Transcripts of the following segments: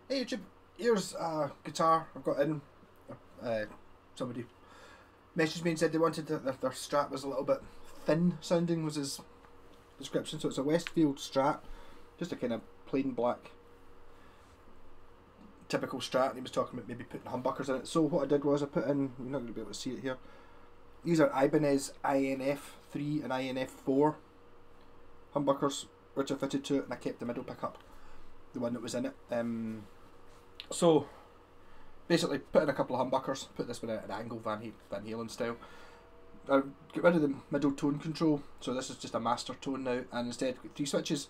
Hey YouTube, here's a guitar I've got in. Somebody messaged me and said they wanted their strat was a little bit thin sounding, was his description. So it's a Westfield strat, just a kind of plain black typical strat, and he was talking about maybe putting humbuckers in it. So what I did was I put in, you're not going to be able to see it here, these are Ibanez INF3 and INF4 humbuckers which I fitted to it, and I kept the middle pickup, the one that was in it. So basically put in a couple of humbuckers, put this one at an angle, Van Halen style. I get rid of the middle tone control, so this is just a master tone now, and instead got 3 switches.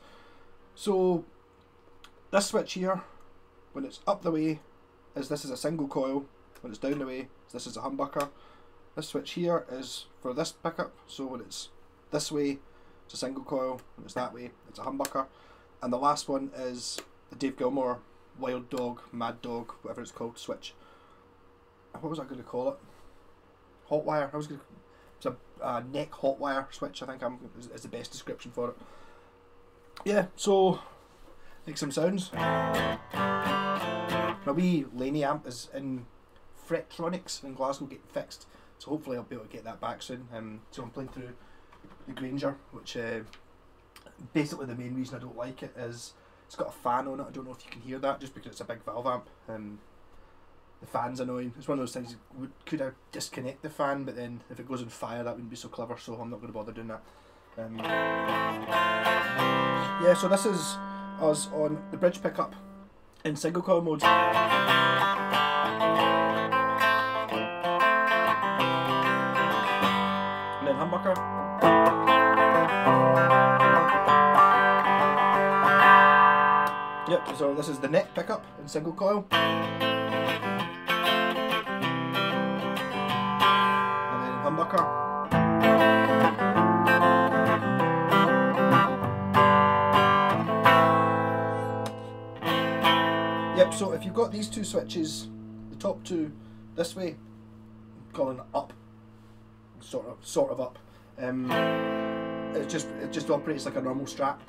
So this switch here, when it's up the way, this is a single coil. When it's down the way, this is a humbucker. This switch here is for this pickup, so when it's this way, it's a single coil. When it's that way, it's a humbucker. And the last one is the Dave Gilmour Wild Dog, Mad Dog, whatever it's called, switch. What was I going to call it? Hot wire. It's a neck hot wire switch, I think is the best description for it. Yeah, so make some sounds. My wee Laney amp is in Frettronics in Glasgow, getting fixed, so hopefully I'll be able to get that back soon. So I'm playing through the Granger, which basically the main reason I don't like it is it's got a fan on it. I don't know if you can hear that, just because it's a big valve amp. The fan's annoying. It's one of those things, could I disconnect the fan, but then if it goes on fire that wouldn't be so clever, so I'm not going to bother doing that. Yeah, so this is us on the bridge pickup in single coil mode. And then humbucker. Yep, so this is the neck pickup in single coil. And then humbucker. Yep, so if you've got these 2 switches, the top 2 this way, I'm calling it up, sort of up. It just operates like a normal strat.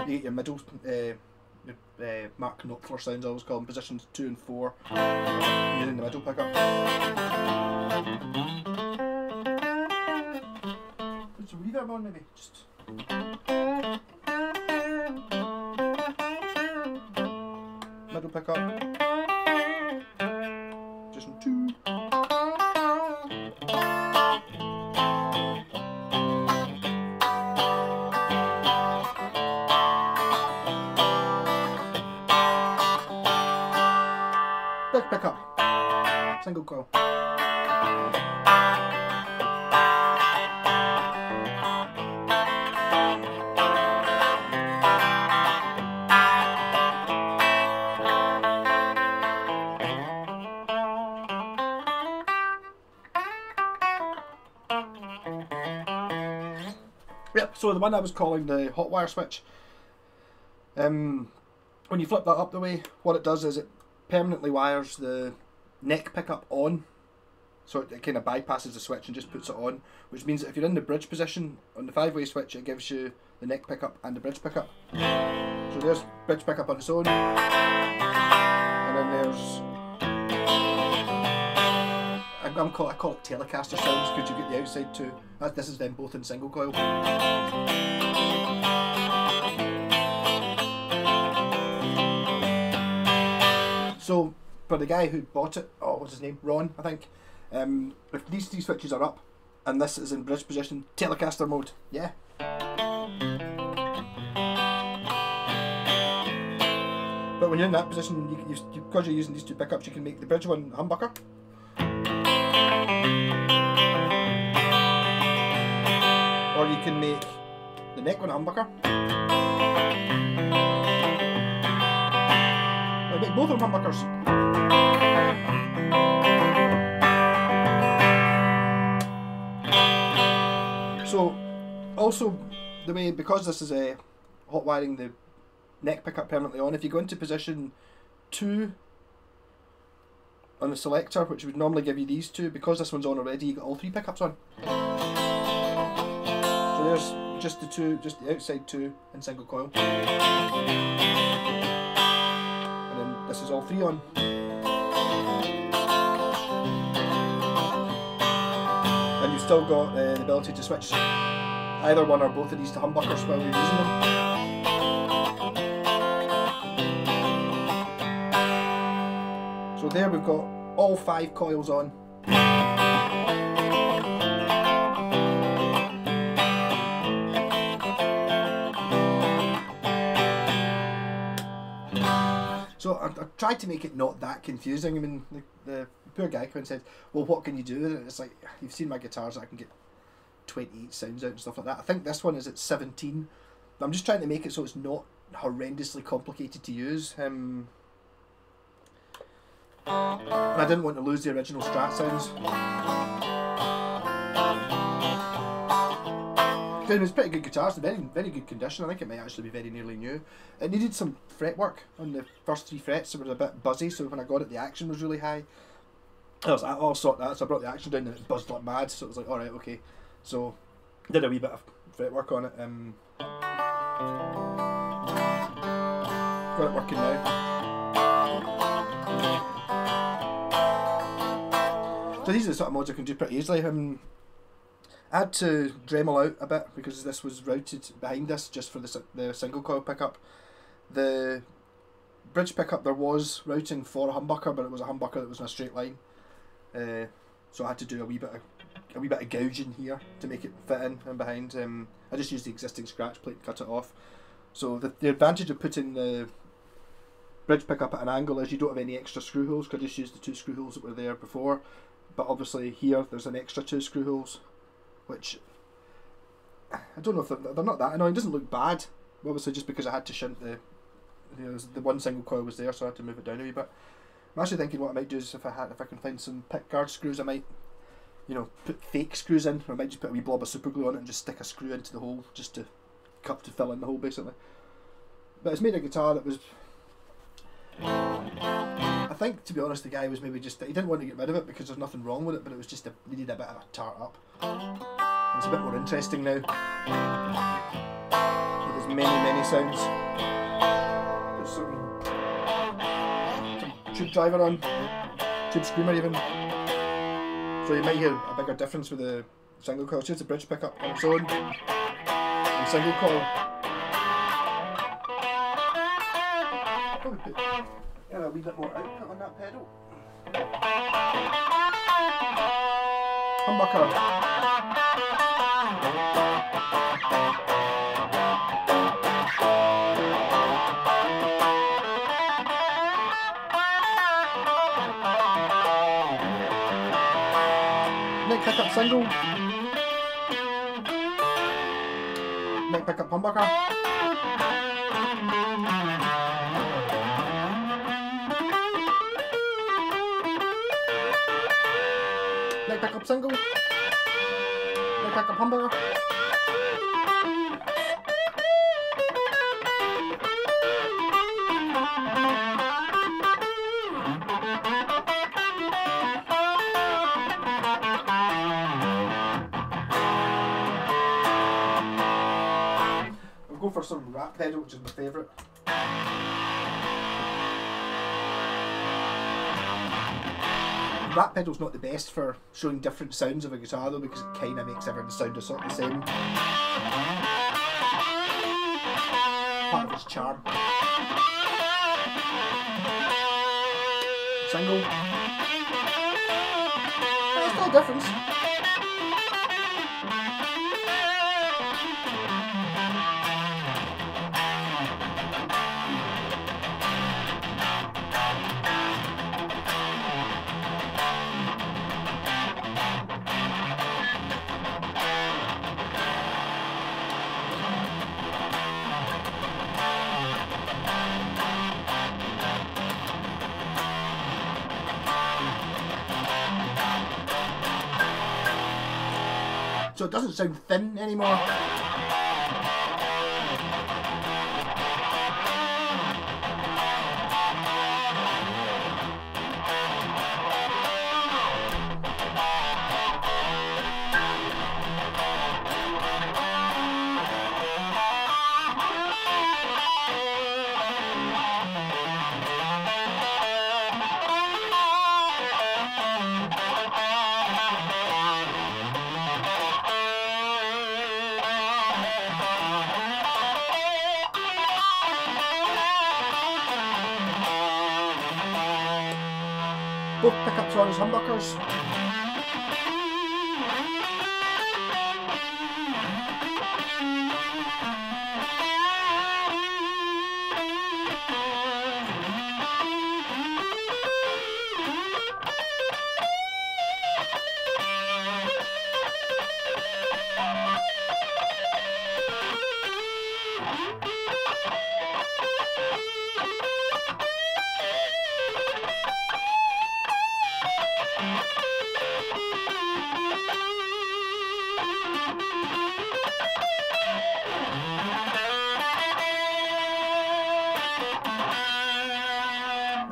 You get your middle Mark Knopfler sounds, I always call them, positions 2 and 4, using the middle pickup. Put some reverb on maybe, just. Middle pickup, position 2. Big pickup, single coil. Yep, so the one I was calling the hot wire switch, when you flip that up the way, what it does is it permanently wires the neck pickup on, so it kind of bypasses the switch and just puts it on, which means that if you're in the bridge position on the 5-way switch, it gives you the neck pickup and the bridge pickup. So there's bridge pickup on its own, and then there's I call it Telecaster sounds, because you get the outside too. This is them both in single coil. So for the guy who bought it, oh what's his name, Ron I think, if these 3 switches are up and this is in bridge position, Telecaster mode, yeah. But when you're in that position, because you're using these 2 pickups, you can make the bridge one humbucker. Or you can make the neck one a humbucker. Or make both of them humbuckers. So, also the way, because this is a hot wiring the neck pickup permanently on, if you go into position 2 on the selector, which would normally give you these 2, because this one's on already, you got all 3 pickups on. So there's just the outside two in single coil. And then this is all three on. And you've still got the ability to switch either one or both of these to humbuckers while you're using them. So there we've got all 5 coils on. So I tried to make it not that confusing. I mean, the poor guy came and said, well, what can you do with it? It's like, you've seen my guitars, I can get 28 sounds out and stuff like that. I think this one is at 17. But I'm just trying to make it so it's not horrendously complicated to use. And I didn't want to lose the original Strat sounds. It was pretty good guitars, very, very good condition. I think it might actually be very nearly new. It needed some fretwork on the first 3 frets, so it was a bit buzzy, so when I got it the action was really high. I was like, I'll sort that, so I brought the action down and it buzzed like mad, so it was like, alright, okay. So, did a wee bit of fretwork on it. Got it working now. So these are the sort of mods I can do pretty easily. I had to Dremel out a bit because this was routed behind this just for the single coil pickup. The bridge pickup, there was routing for a humbucker, but it was a humbucker that was in a straight line. So I had to do a wee bit of gouging here to make it fit in and behind. I just used the existing scratch plate and cut it off. So the advantage of putting the bridge pickup at an angle is you don't have any extra screw holes, because I just used the 2 screw holes that were there before. But obviously here there's an extra 2 screw holes, which I don't know if they're not that annoying. It doesn't look bad, obviously, just because I had to shunt the one single coil was there, so I had to move it down a wee bit. I'm actually thinking what I might do is if I can find some pick guard screws, I might, put fake screws in, or I might just put a wee blob of super glue on it and just stick a screw into the hole just to fill in the hole basically. But it's made a guitar that was, I think, to be honest, the guy was maybe just, he didn't want to get rid of it because there's nothing wrong with it, but it was just needed a bit of a tart up. It's a bit more interesting now. So there's many sounds. There's some tube driver on, tube screamer even. So you might hear a bigger difference with the single coil. It's just a bridge pickup on its own and single coil. Probably put a wee bit more output on that pedal. Humbucker. Neck pickup single. Neck pickup humbucker. Neck pickup single. Neck pickup humbucker. Go for some rat pedal, which is my favourite. Rat pedal's not the best for showing different sounds of a guitar though, because it kind of makes everything sound a sort of the same. Part of its charm. Single. There's still a difference. So it doesn't sound thin anymore. Both pickups on as humbuckers.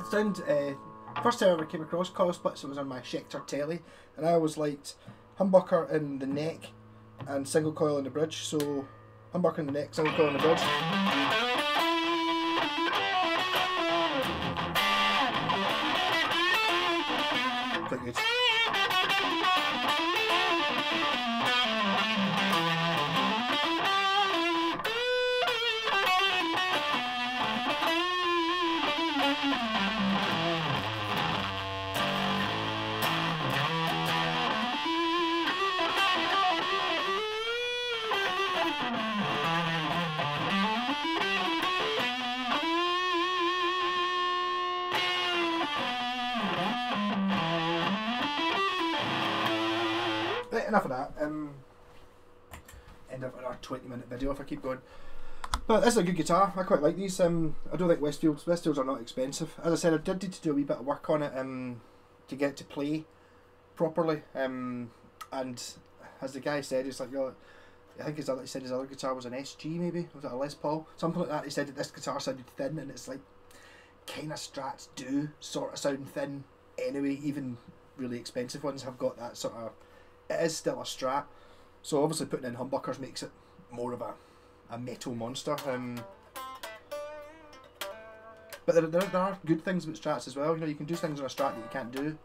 Sound, first time I ever came across coil splits, it was on my Schecter telly, and I always liked humbucker in the neck and single coil in the bridge. So humbucker in the neck, single coil in the bridge. Quite good. Right, enough of that. End up with our 20-minute video if I keep going. But this is a good guitar. I quite like these. I don't think Westfields are not expensive. As I said, I did need to do a wee bit of work on it to get it to play properly. And as the guy said, it's like, oh, I think he said his other guitar was an SG maybe. Was it a Les Paul? Something like that. He said that this guitar sounded thin, and it's like, kind of Strats do sort of sound thin anyway. Even really expensive ones have got that sort of. It is still a Strat, so obviously putting in humbuckers makes it more of a metal monster. But there are good things about Strats as well. You know, you can do things on a Strat that you can't do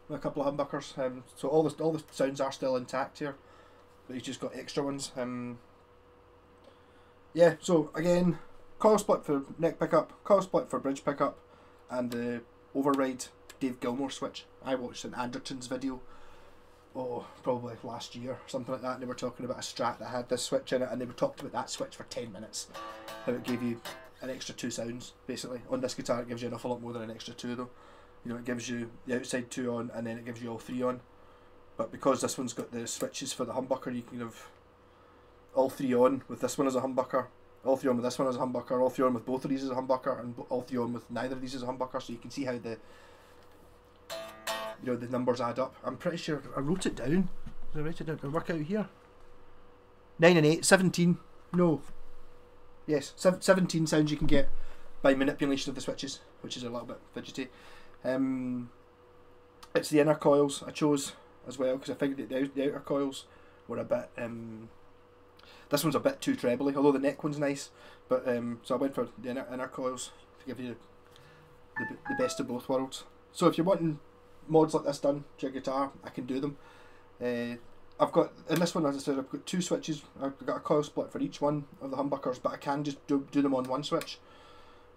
with a couple of humbuckers. So all the sounds are still intact here, but you've just got extra ones. Yeah. So again, coil split for neck pickup, coil split for bridge pickup, and the override Dave Gilmore switch. I watched an Anderton's video. Oh, probably last year or something like that, and they were talking about a Strat that had this switch in it, and they were talking about that switch for 10 minutes. How it gave you an extra 2 sounds, basically. On this guitar it gives you an awful lot more than an extra 2 though. You know, it gives you the outside 2 on, and then it gives you all 3 on. But because this one's got the switches for the humbucker, you can have all 3 on with this one as a humbucker, all 3 on with this one as a humbucker, all 3 on with both of these as a humbucker, and all 3 on with neither of these as a humbucker, so you can see how the the numbers add up. I'm pretty sure I wrote it down. Did I write it down? I'll work out here. 9 and 8, 17. No. Yes, 17 sounds you can get by manipulation of the switches, which is a little bit fidgety. It's the inner coils I chose as well, because I figured that the outer coils were a bit. This one's a bit too trebly, although the neck one's nice. But so I went for the inner coils to give you the best of both worlds. So if you're wanting mods like this done to your guitar, I can do them. I've got, in this one, as I said, I've got 2 switches. I've got a coil split for each one of the humbuckers, but I can just do them on one switch.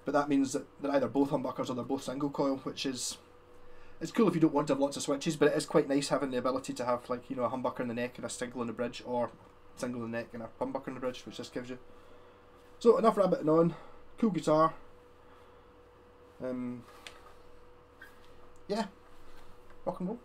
But that means that they're either both humbuckers or they're both single coil, which is, it's cool if you don't want to have lots of switches, but it is quite nice having the ability to have, like, you know, a humbucker in the neck and a single in the bridge, or single in the neck and a humbucker in the bridge, which this gives you. So enough rabbiting on. Cool guitar. Yeah. Rock and roll.